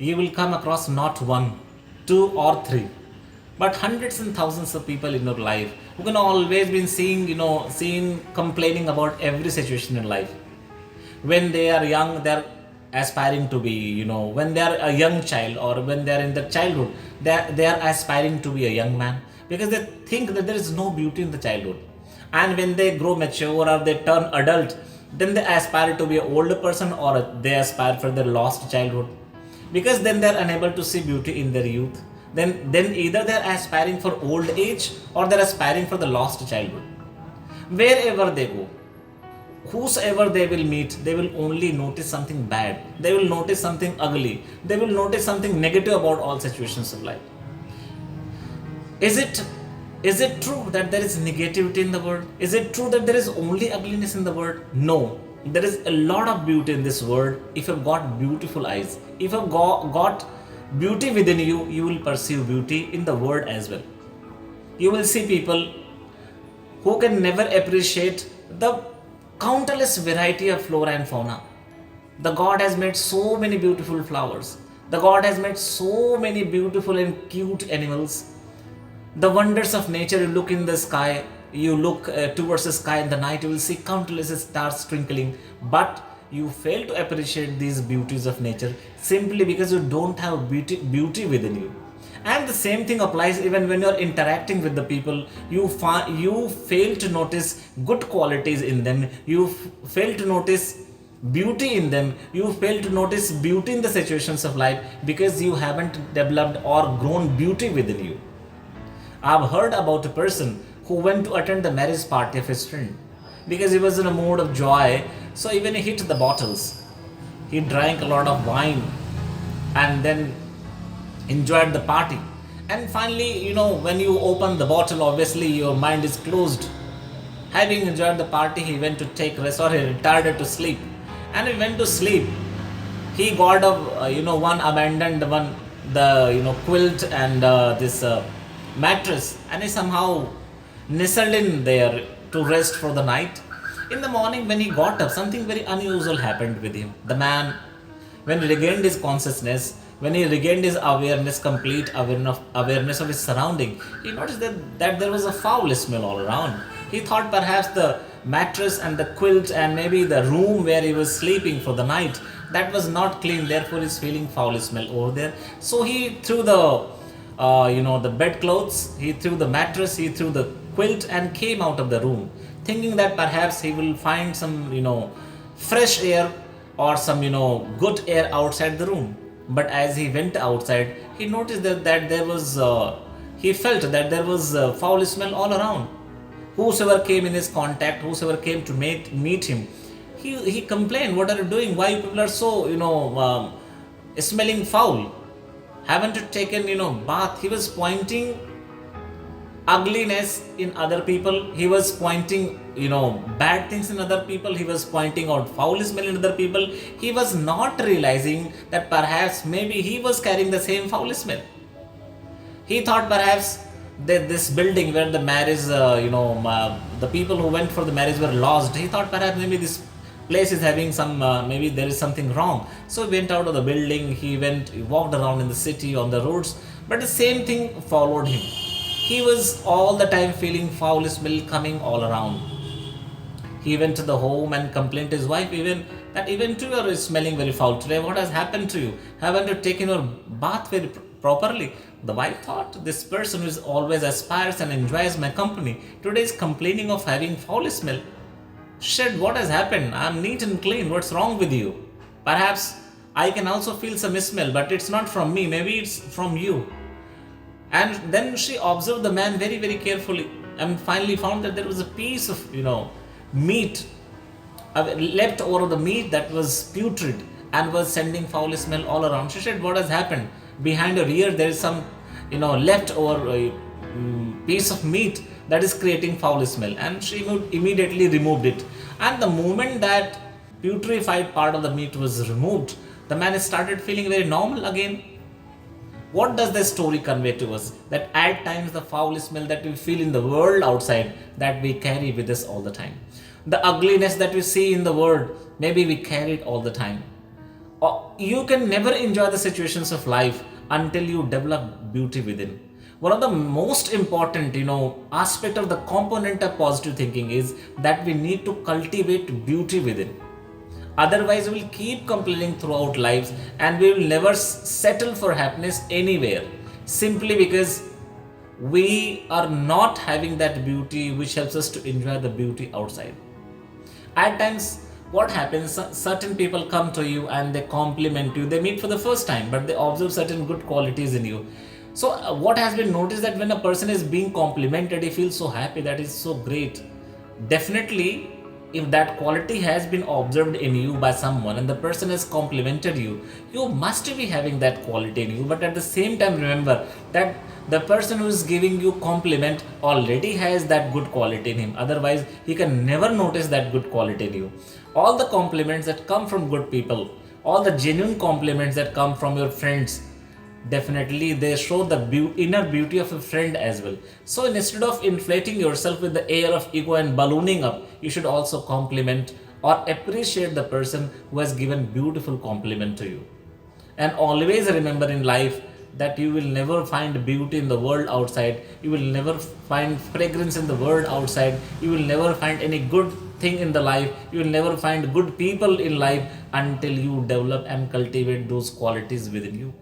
you will come across not one, two, or three, but hundreds and thousands of people in your life who can always be seeing complaining about every situation in life. When they are young, they are aspiring to be, when they are a young child, or when they are in the childhood, they are aspiring to be a young man, because they think that there is no beauty in the childhood. And when they grow mature or they turn adult, then they aspire to be an older person, or they aspire for their lost childhood, because then they're unable to see beauty in their youth. Then either they're aspiring for old age, or they're aspiring for the lost childhood. Wherever they go, whosoever they will meet, they will only notice something bad, they will notice something ugly, they will notice something negative about all situations of life. Is it true that there is negativity in the world? Is it true that there is only ugliness in the world? No. There is a lot of beauty in this world. If you've got beautiful eyes, if you've got beauty within you, you will perceive beauty in the world as well. You will see people who can never appreciate the countless variety of flora and fauna. The God has made so many beautiful flowers. The God has made so many beautiful and cute animals. The wonders of nature, you look in the sky, you look towards the sky in the night, you will see countless stars twinkling, but you fail to appreciate these beauties of nature simply because you don't have beauty within you. And the same thing applies even when you're interacting with the people. You fail to notice good qualities in them, you fail to notice beauty in them, you fail to notice beauty in the situations of life, because you haven't developed or grown beauty within you. I've heard about a person who went to attend the marriage party of his friend. Because he was in a mood of joy, so even he hit the bottles. He drank a lot of wine and then enjoyed the party. And finally, when you open the bottle, obviously your mind is closed. Having enjoyed the party, he went to take rest, or he retired to sleep. And he went to sleep. He got one abandoned one, the quilt and this mattress, and he somehow nestled in there to rest for the night. In the morning, when he got up, something very unusual happened with him. The man, when he regained his consciousness, when he regained his awareness, complete awareness of his surrounding, he noticed that there was a foul smell all around. He thought perhaps the mattress and the quilt and maybe the room where he was sleeping for the night, that was not clean, therefore he's feeling foul smell over there. So he threw the bedclothes, he threw the mattress, he threw the quilt and came out of the room, thinking that perhaps he will find some, fresh air or some, good air outside the room. But as he went outside, he noticed that there was, he felt that there was foul smell all around. Whosoever came in his contact, whosoever came to meet him, he complained, "What are you doing? Why people are so, smelling foul? Haven't you taken, bath?" He was pointing ugliness in other people. He was pointing, bad things in other people. He was pointing out foul smell in other people. He was not realizing that perhaps maybe he was carrying the same foul smell. He thought perhaps that this building where the marriage, the people who went for the marriage were lost. He thought perhaps maybe this place is having some, maybe there is something wrong. So he went out of the building, he walked around in the city, on the roads, but the same thing followed him. He was all the time feeling foul smell coming all around. He went to the home and complained to his wife even too, you are smelling very foul today. What has happened to you? Haven't you taken your bath very properly? The wife thought, this person who always aspires and enjoys my company, today is complaining of having foul smell. Said, what has happened? I am neat and clean. What's wrong with you? Perhaps I can also feel some smell, but it's not from me. Maybe it's from you. And then she observed the man very, very carefully and finally found that there was a piece of, meat left over the meat that was putrid and was sending foul smell all around. She said, what has happened? Behind her ear, there is some, left over piece of meat that is creating foul smell. And she immediately removed it. And the moment that putrefied part of the meat was removed, the man started feeling very normal again. What does the story convey to us? That at times the foul smell that we feel in the world outside, that we carry with us all the time. The ugliness that we see in the world, maybe we carry it all the time. You can never enjoy the situations of life until you develop beauty within. One of the most important, aspect of the component of positive thinking is that we need to cultivate beauty within. Otherwise, we will keep complaining throughout lives and we will never settle for happiness anywhere, simply because we are not having that beauty which helps us to enjoy the beauty outside. At times, what happens, certain people come to you and they compliment you. They meet for the first time, but they observe certain good qualities in you. So what has been noticed, that when a person is being complimented, he feels so happy, that is so great. Definitely, if that quality has been observed in you by someone and the person has complimented you, you must be having that quality in you. But at the same time, remember that the person who is giving you compliment already has that good quality in him. Otherwise, he can never notice that good quality in you. All the compliments that come from good people, all the genuine compliments that come from your friends, definitely they show the inner beauty of a friend as well. So instead of inflating yourself with the air of ego and ballooning up, you should also compliment or appreciate the person who has given beautiful compliment to you. And always remember in life that you will never find beauty in the world outside, you will never find fragrance in the world outside, you will never find any good thing in the life, you will never find good people in life until you develop and cultivate those qualities within you.